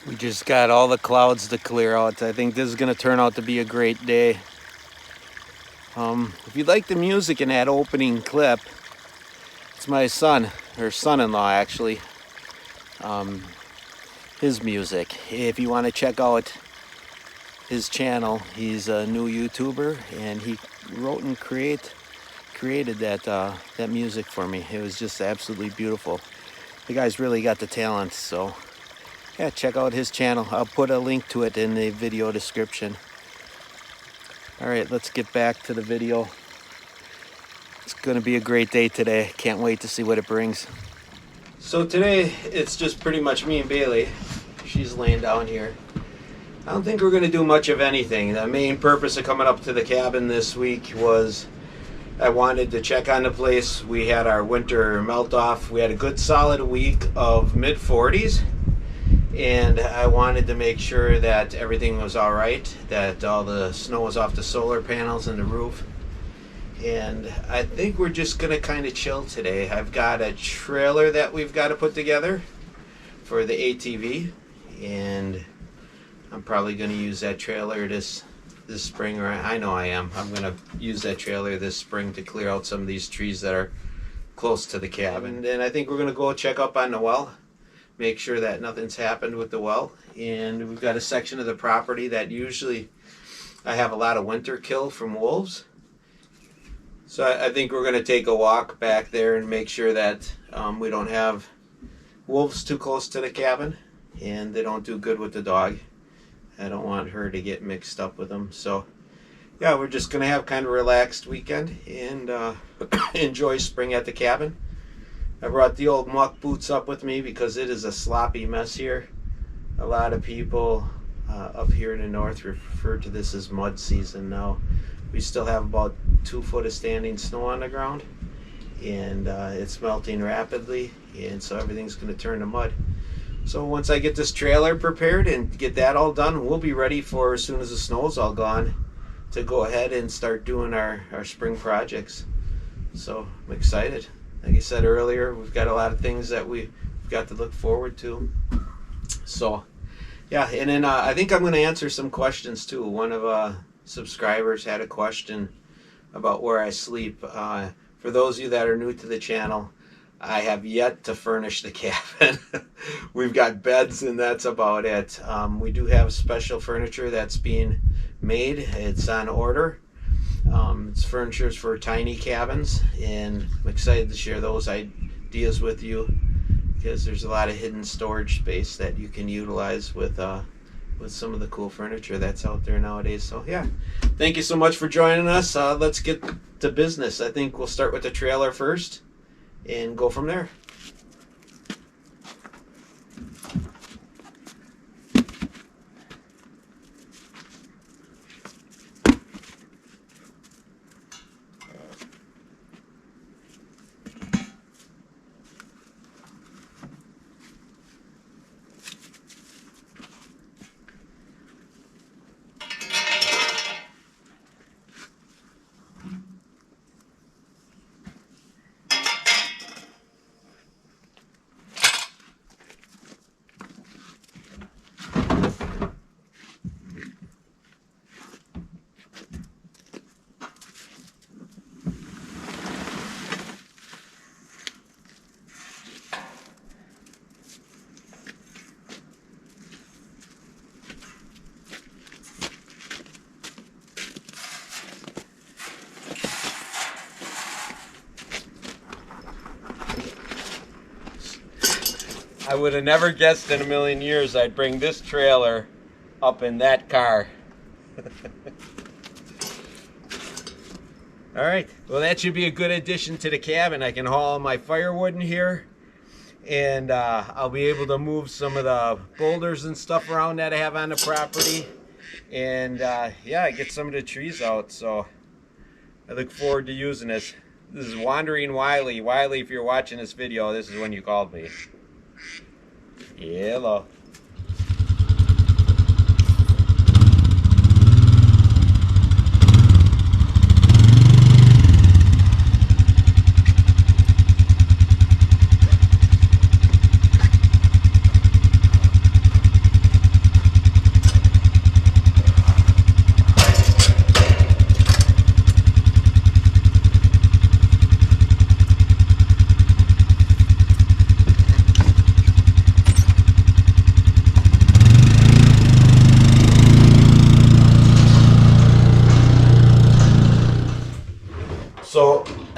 We just got all the clouds to clear out. I think this is going to turn out to be a great day. If you like the music in that opening clip, it's my son, or son-in-law actually, his music. If you want to check out his channel, he's a new YouTuber, and he wrote and created that music for me. It was just absolutely beautiful. The guy's really got the talent, so yeah, check out his channel. I'll put a link to it in the video description. All right, let's get back to the video. It's gonna be a great day today. Can't wait to see what it brings. So today, it's just pretty much me and Bailey. She's laying down here. I don't think we're gonna do much of anything. The main purpose of coming up to the cabin this week was I wanted to check on the place. We had our winter melt off. We had a good solid week of mid 40s. And I wanted to make sure that everything was all right, that all the snow was off the solar panels and the roof. And I think we're just going to kind of chill today. I've got a trailer that we've got to put together for the ATV, and I'm probably going to use that trailer this spring, or I know I am. I'm going to use that trailer this spring to clear out some of these trees that are close to the cabin. And then I think we're going to go check up on the well, make sure that nothing's happened with the well. And we've got a section of the property that usually I have a lot of winter kill from wolves. So I think we're going to take a walk back there and make sure that we don't have wolves too close to the cabin, and they don't do good with the dog. I don't want her to get mixed up with them. So yeah, we're just going to have kind of a relaxed weekend and enjoy spring at the cabin. I brought the old muck boots up with me because it is a sloppy mess here. A lot of people up here in the north refer to this as mud season now. We still have about 2 foot of standing snow on the ground, and it's melting rapidly, and so everything's going to turn to mud. So once I get this trailer prepared and get that all done, we'll be ready for, as soon as the snow's all gone, to go ahead and start doing our spring projects. So I'm excited. Like I said earlier, we've got a lot of things that we've got to look forward to. So, yeah, and then I think I'm going to answer some questions too. One of subscribers had a question about where I sleep. For those of you that are new to the channel, I have yet to furnish the cabin. We've got beds, and that's about it. We do have special furniture that's being made. It's on order. It's furniture for tiny cabins, and I'm excited to share those ideas with you because there's a lot of hidden storage space that you can utilize with some of the cool furniture that's out there nowadays. So yeah, thank you so much for joining us. Let's get to business. I think we'll start with the trailer first and go from there. I would have never guessed in a million years I'd bring this trailer up in that car. All right, well, that should be a good addition to the cabin. I can haul my firewood in here, and I'll be able to move some of the boulders and stuff around that I have on the property, and yeah, get some of the trees out. So I look forward to using this. This is Wandering Wiley. Wiley, if you're watching this video, this is when you called me. Hello.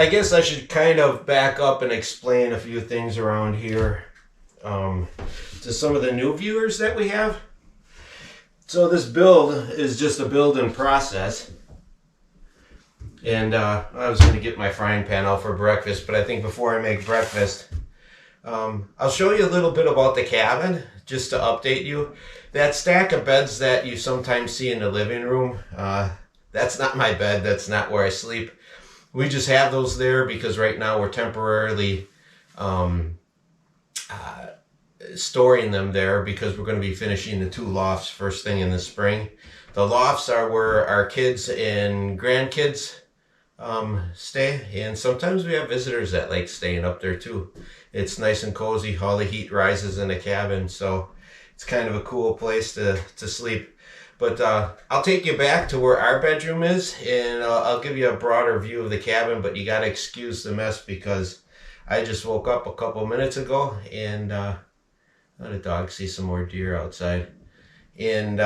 I guess I should kind of back up and explain a few things around here to some of the new viewers that we have. So this build is just a build in process. And I was going to get my frying pan out for breakfast, but I think before I make breakfast, I'll show you a little bit about the cabin, just to update you. That stack of beds that you sometimes see in the living room, that's not my bed, that's not where I sleep. We just have those there because right now we're temporarily storing them there because we're going to be finishing the 2 lofts first thing in the spring. The lofts are where our kids and grandkids stay, and sometimes we have visitors that like staying up there too. It's nice and cozy. All the heat rises in the cabin, so it's kind of a cool place to sleep. But I'll take you back to where our bedroom is, and I'll give you a broader view of the cabin, but you got to excuse the mess because I just woke up a couple minutes ago, and let a dog see some more deer outside. And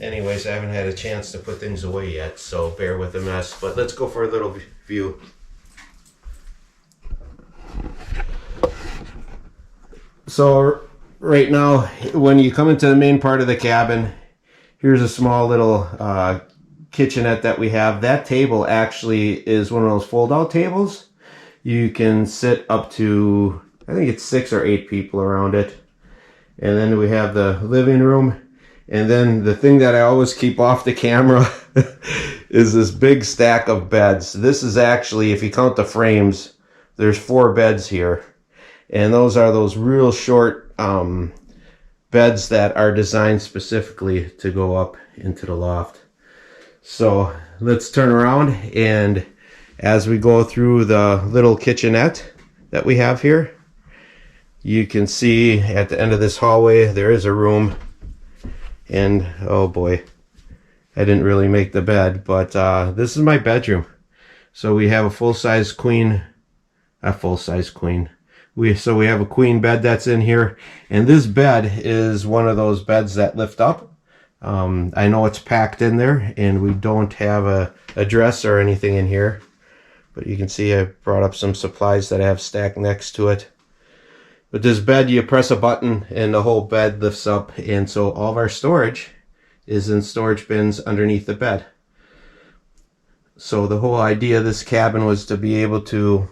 anyways, I haven't had a chance to put things away yet, so bear with the mess. But let's go for a little view. So right now, when you come into the main part of the cabin, here's a small little kitchenette that we have. That table actually is one of those fold-out tables. You can sit up to, I think it's 6 or 8 people around it. And then we have the living room. And then the thing that I always keep off the camera is this big stack of beds. This is actually, if you count the frames, there's 4 beds here. And those are those real short beds that are designed specifically to go up into the loft. So let's turn around, and as we go through the little kitchenette that we have here, you can see at the end of this hallway there is a room. And oh boy, I didn't really make the bed, but this is my bedroom. So we have a full-size queen, So we have a queen bed that's in here, and this bed is one of those beds that lift up. I know it's packed in there, and we don't have a dresser or anything in here, but you can see I brought up some supplies that I have stacked next to it. But this bed, you press a button and the whole bed lifts up, and so all of our storage is in storage bins underneath the bed. So the whole idea of this cabin was to be able to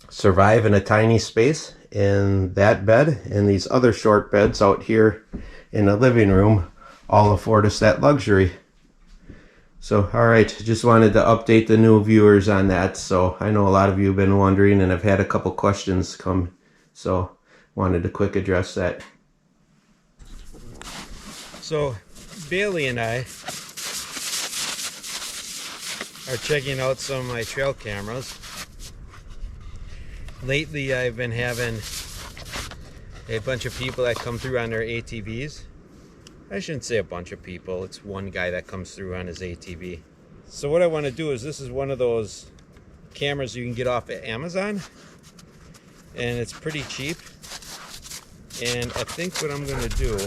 survive in a tiny space, and that bed and these other short beds out here in the living room all afford us that luxury. So alright, just wanted to update the new viewers on that. So I know a lot of you have been wondering, and I've had a couple questions come, so wanted to quick address that. So Bailey and I are checking out some of my trail cameras. Lately I've been having a bunch of people that come through on their ATVs. I shouldn't say a bunch of people, it's one guy that comes through on his ATV. So what I want to do is, this is one of those cameras you can get off at Amazon, and it's pretty cheap. And I think what I'm going to do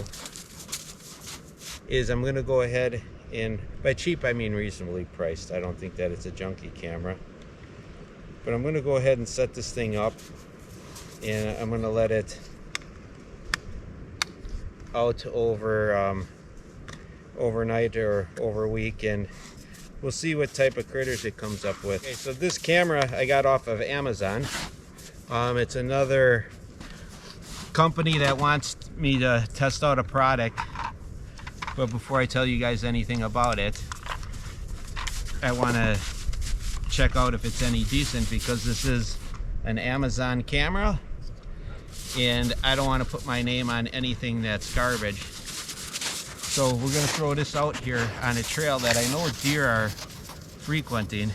is I'm going to go ahead, and by cheap I mean reasonably priced. I don't think that it's a junky camera. But I'm going to go ahead and set this thing up, and I'm going to let it out over overnight or over a week, and we'll see what type of critters it comes up with. Okay, so this camera I got off of Amazon. It's another company that wants me to test out a product, but before I tell you guys anything about it, I want to check out if it's any decent, because this is an Amazon camera and I don't want to put my name on anything that's garbage. So we're going to throw this out here on a trail that I know deer are frequenting,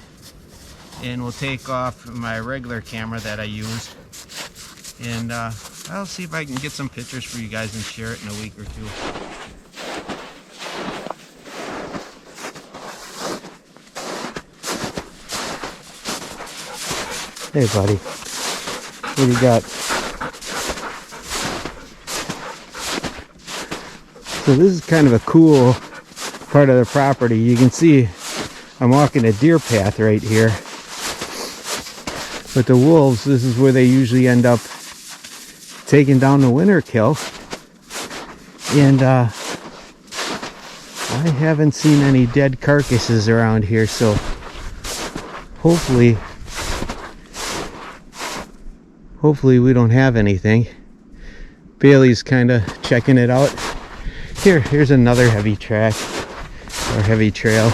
and we'll take off my regular camera that I use, and I'll see if I can get some pictures for you guys and share it in a week or two. Hey buddy, what do you got? So this is kind of a cool part of the property. You can see I'm walking a deer path right here, But the wolves, this is where they usually end up taking down the winter kill. And I haven't seen any dead carcasses around here, so hopefully we don't have anything. Bailey's kind of checking it out. Here's another heavy track or heavy trail.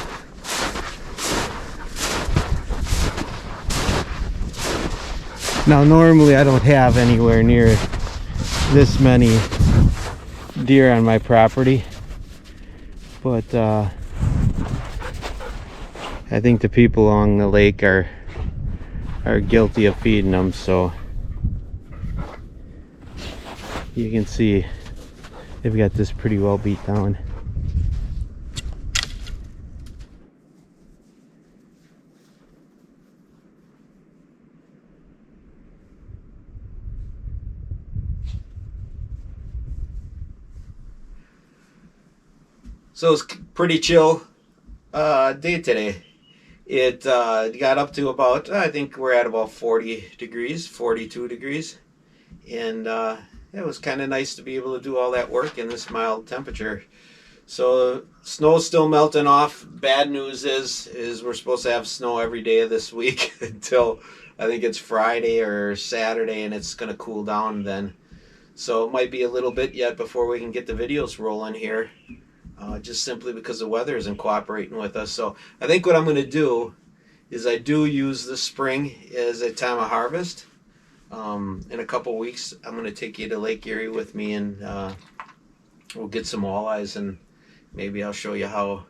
Now normally I don't have anywhere near this many deer on my property, but I think the people along the lake are guilty of feeding them, so you can see they've got this pretty well beat down. So it's pretty chill day today. It got up to about, I think we're at about 40 degrees, 42 degrees. And it was kind of nice to be able to do all that work in this mild temperature. So snow's still melting off. Bad news is we're supposed to have snow every day of this week until I think it's Friday or Saturday, and it's going to cool down then. So it might be a little bit yet before we can get the videos rolling here. Just simply because the weather isn't cooperating with us. So I think what I'm going to do is I do use the spring as a time of harvest. In a couple weeks, I'm going to take you to Lake Erie with me, and we'll get some walleyes, and maybe I'll show you how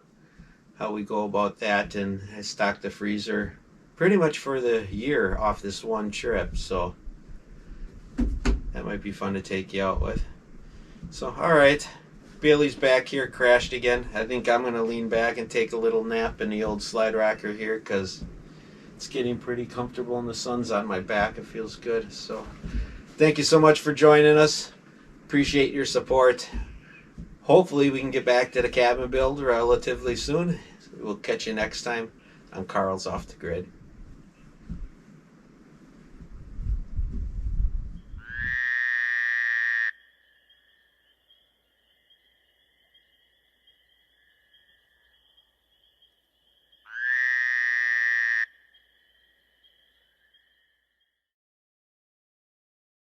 we go about that. And I stocked the freezer pretty much for the year off this one trip, so that might be fun to take you out with. So, all right. Bailey's back here, crashed again. I think I'm going to lean back and take a little nap in the old slide rocker here because it's getting pretty comfortable and the sun's on my back. It feels good. So thank you so much for joining us. Appreciate your support. Hopefully we can get back to the cabin build relatively soon. We'll catch you next time. I'm Carl's Off the Grid.